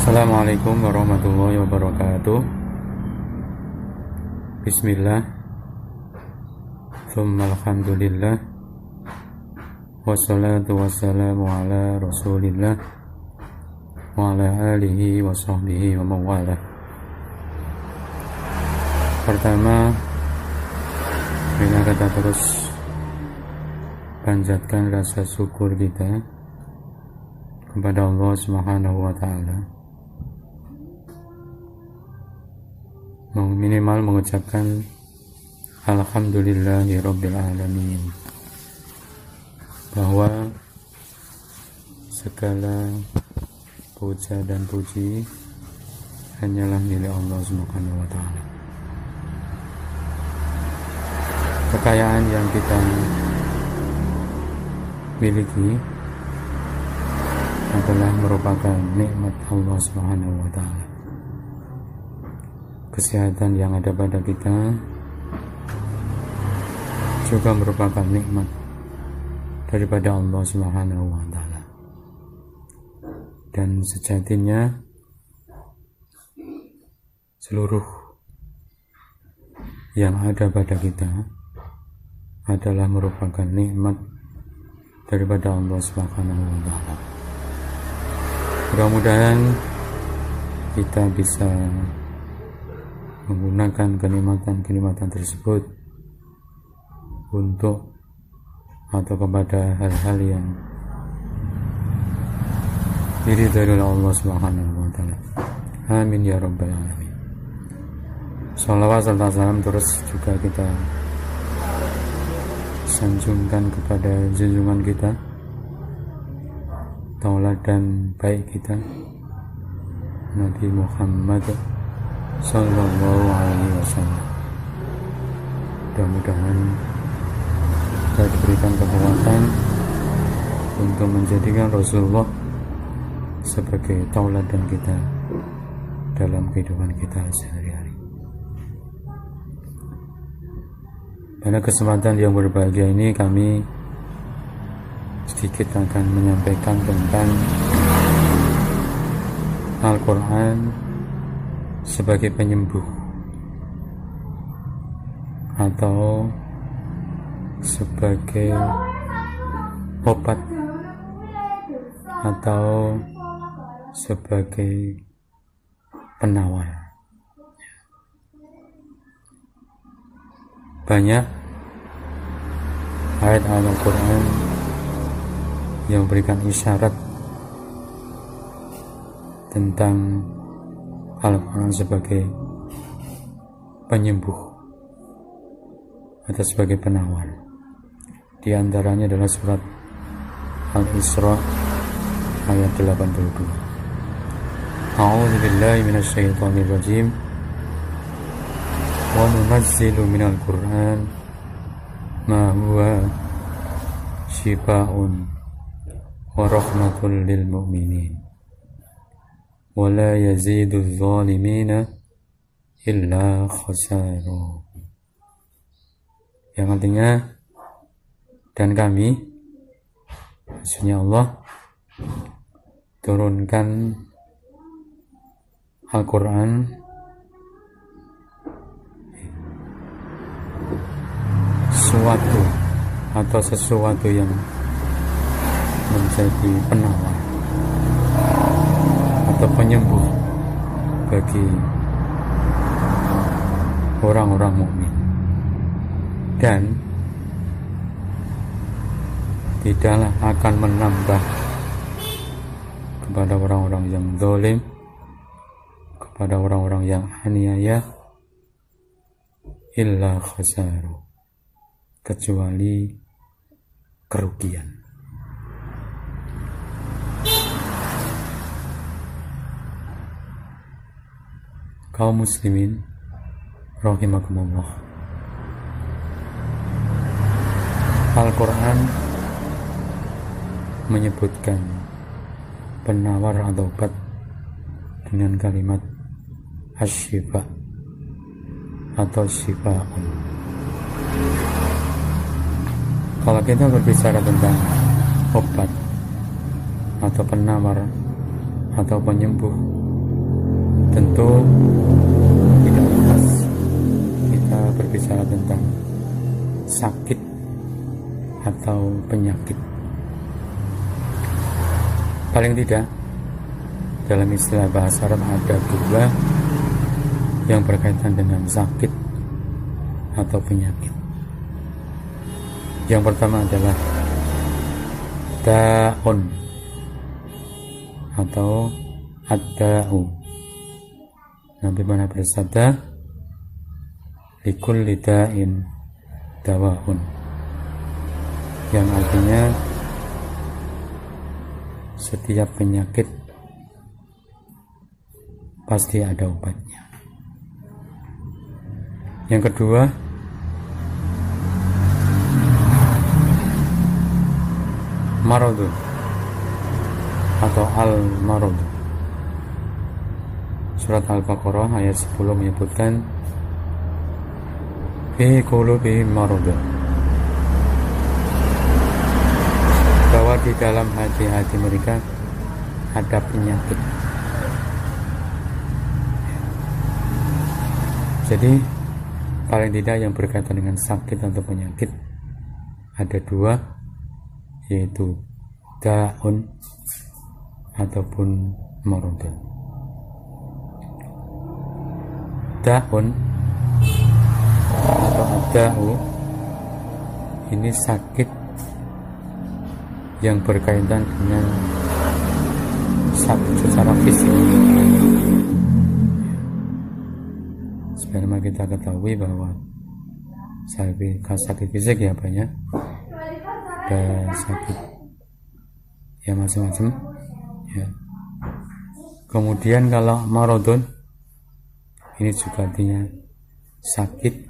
Assalamualaikum warahmatullahi wabarakatuh. Bismillah, tsumma alhamdulillah, wassalatu wassalamu ala rasulillah wa ala alihi wa sahbihi wa mawalah. Pertama, kita terus panjatkan rasa syukur kita kepada Allah Subhanahu wa ta'ala, minimal mengucapkan alhamdulillahi rabbil alamin, bahwa segala puja dan puji hanyalah milik Allah Subhanahu wa ta'ala. Kekayaan yang kita miliki adalah merupakan nikmat Allah Subhanahu wa ta'ala. Kesehatan yang ada pada kita juga merupakan nikmat daripada Allah Subhanahu wa ta'ala. Dan sejatinya seluruh yang ada pada kita adalah merupakan nikmat daripada Allah Subhanahu wa ta'ala. Mudah-mudahan kita bisa menggunakan kenikmatan-kenikmatan tersebut untuk atau kepada hal-hal yang diridhai oleh Allah Subhanahu wa ta'ala. Amin ya rabbal alamin. Shalawat serta salam terus juga kita sanjungkan kepada junjungan kita, tauladan baik kita, Nabi Muhammad sallallahu alaihi wasallam. Mudah-mudahan kita diberikan kekuatan untuk menjadikan Rasulullah sebagai tauladan kita dalam kehidupan kita sehari-hari. Pada kesempatan yang berbahagia ini kami sedikit akan menyampaikan tentang Al-Quran sebagai penyembuh atau sebagai obat atau sebagai penawar. Banyak ayat Al-Quran yang memberikan isyarat tentang Al-Quran sebagai penyembuh atau sebagai penawar. Di antaranya adalah surat Al-Isra ayat 82. A'udzu billahi minasyaitonir rajim. Wa nunazzilu minal Qur'an ma huwa shifaa'un wa rahmatul lil mu'minin wa la yazidu adh-dhalimina illa khasara. Yang artinya, dan kami, maksudnya Allah, turunkan Al-Quran sesuatu yang menjadi penawar atau penyembuh bagi orang-orang mukmin, dan tidaklah akan menambah kepada orang-orang yang zalim, kepada orang-orang yang aniaya, illa khasaru, kecuali kerugian. Kaum muslimin rahimakumullah, Al-Quran menyebutkan penawar atau obat dengan kalimat asy-syifa atau syifa'un. Kalau kita berbicara tentang obat atau penawar atau penyembuh, tentu tidak lepas kita berbicara tentang sakit atau penyakit. Paling tidak dalam istilah bahasa Arab ada dua yang berkaitan dengan sakit atau penyakit. Yang pertama adalah da'un atau ad-da'u. Nabi mana bersabda, likulli da'in dawa'un, yang artinya setiap penyakit pasti ada obatnya. Yang kedua, maradun atau al-marad. Surat Al-Baqarah ayat 10 menyebutkan fi qulubihim maradun, bahwa di dalam hati-hati mereka ada penyakit. Jadi paling tidak yang berkaitan dengan sakit atau penyakit ada dua, yaitu da'un ataupun maradun. Da'un atau ad-da'u ini sakit yang berkaitan dengan sakit secara fisik. Sebagaimana kita ketahui bahwa sakit fisik ya banyak, ada sakit ya macam-macam ya. Kemudian kalau maradun ini juga artinya sakit,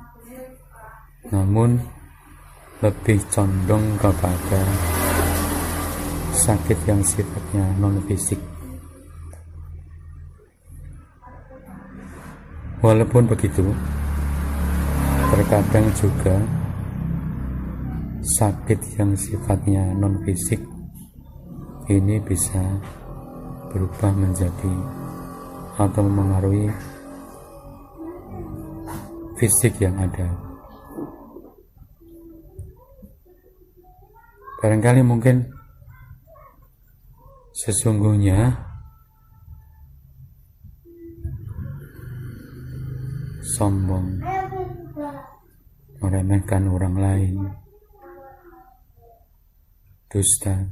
namun lebih condong kepada sakit yang sifatnya non fisik. Walaupun begitu, terkadang juga sakit yang sifatnya non fisik ini bisa berubah menjadi atau memengaruhi fisik yang ada. Barangkali mungkin sesungguhnya sombong, meremehkan orang lain, dusta,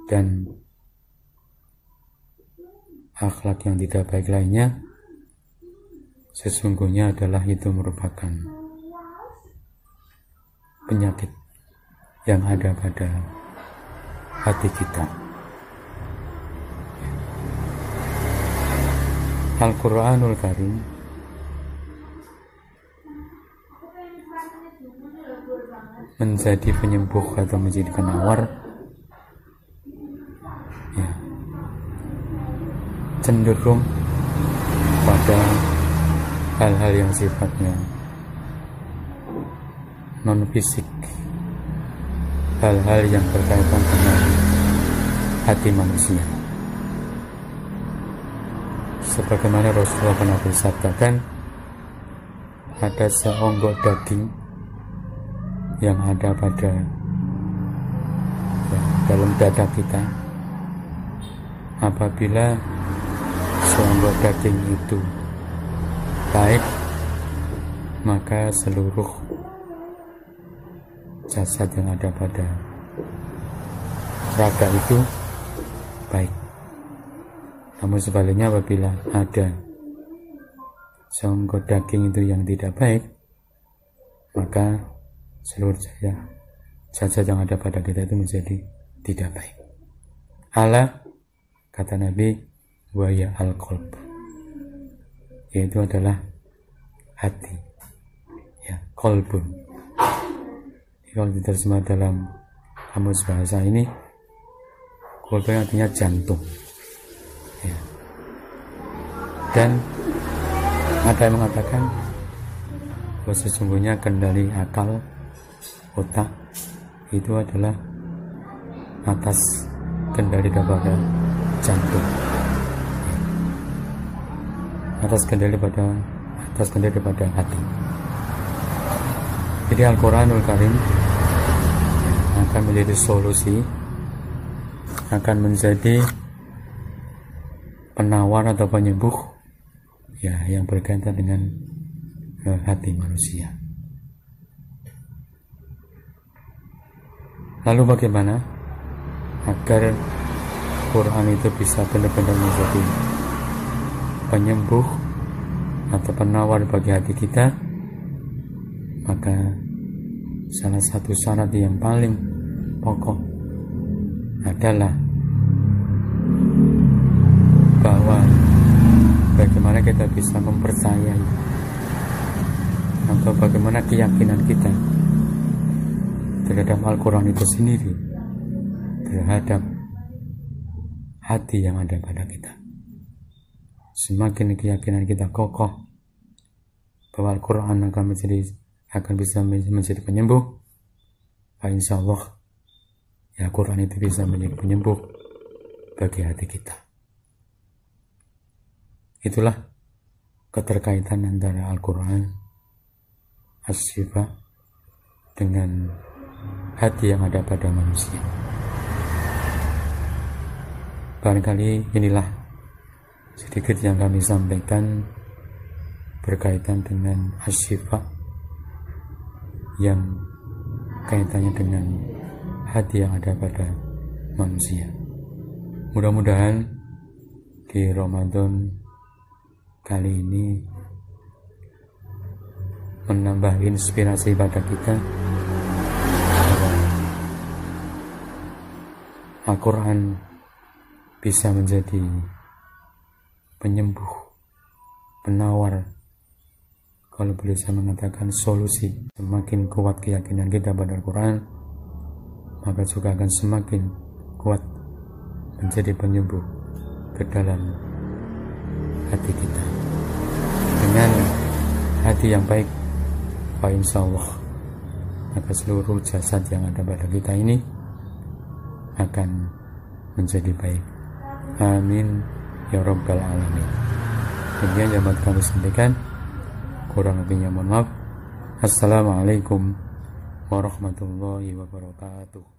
dan akhlak yang tidak baik lainnya, sesungguhnya adalah itu merupakan penyakit yang ada pada hati kita. Al-Quranul Karim menjadi penyembuh atau menjadi penawar ya, cenderung pada hal-hal yang sifatnya non fisik, hal-hal yang berkaitan dengan hati manusia. Sebagaimana Rasulullah pernah bersabdakan, ada seonggok daging yang ada pada dalam dada kita. Apabila seonggok daging itu baik, maka seluruh jasad yang ada pada raga itu baik. Namun sebaliknya, apabila ada seonggok daging itu yang tidak baik, maka seluruh jasad yang ada pada kita itu menjadi tidak baik. Ala, kata Nabi, waya al-qalb, yaitu adalah hati ya, qalbun. Kalau diterjemah dalam kamus bahasa ini, qalbun artinya jantung ya. Dan ada yang mengatakan bahwa sesungguhnya kendali akal, otak itu adalah atas kendali kepada jantung. atas kendali pada hati. Jadi Al-Quranul Karim akan menjadi solusi, akan menjadi penawar atau penyembuh ya yang berkaitan dengan hati manusia. Lalu bagaimana agar Quran itu bisa benar-benar menjadi penyembuh atau penawar bagi hati kita? Maka salah satu syarat yang paling pokok adalah bahwa bagaimana kita bisa mempercayai atau bagaimana keyakinan kita terhadap Al-Quran itu sendiri, terhadap hati yang ada pada kita. Semakin keyakinan kita kokoh bahwa Al-Quran akan bisa menjadi penyembuh, insya Allah ya Al-Quran itu bisa menjadi penyembuh bagi hati kita. Itulah keterkaitan antara Al-Quran As-Shifa dengan hati yang ada pada manusia. Barangkali inilah sedikit yang kami sampaikan berkaitan dengan As-Shifa yang kaitannya dengan hati yang ada pada manusia. Mudah-mudahan di Ramadan kali ini menambah inspirasi pada kita bahwa Al-Quran bisa menjadi penyembuh, penawar, kalau boleh saya mengatakan solusi. Semakin kuat keyakinan kita pada Al-Quran, maka juga akan semakin kuat menjadi penyembuh ke dalam hati kita. Dengan hati yang baik, insya Allah maka seluruh jasad yang ada pada kita ini akan menjadi baik. Amin ya Rabbal Alamin. Demikian yang dapat kami sampaikan, kurang lebihnya mohon maaf. Assalamualaikum warahmatullahi wabarakatuh.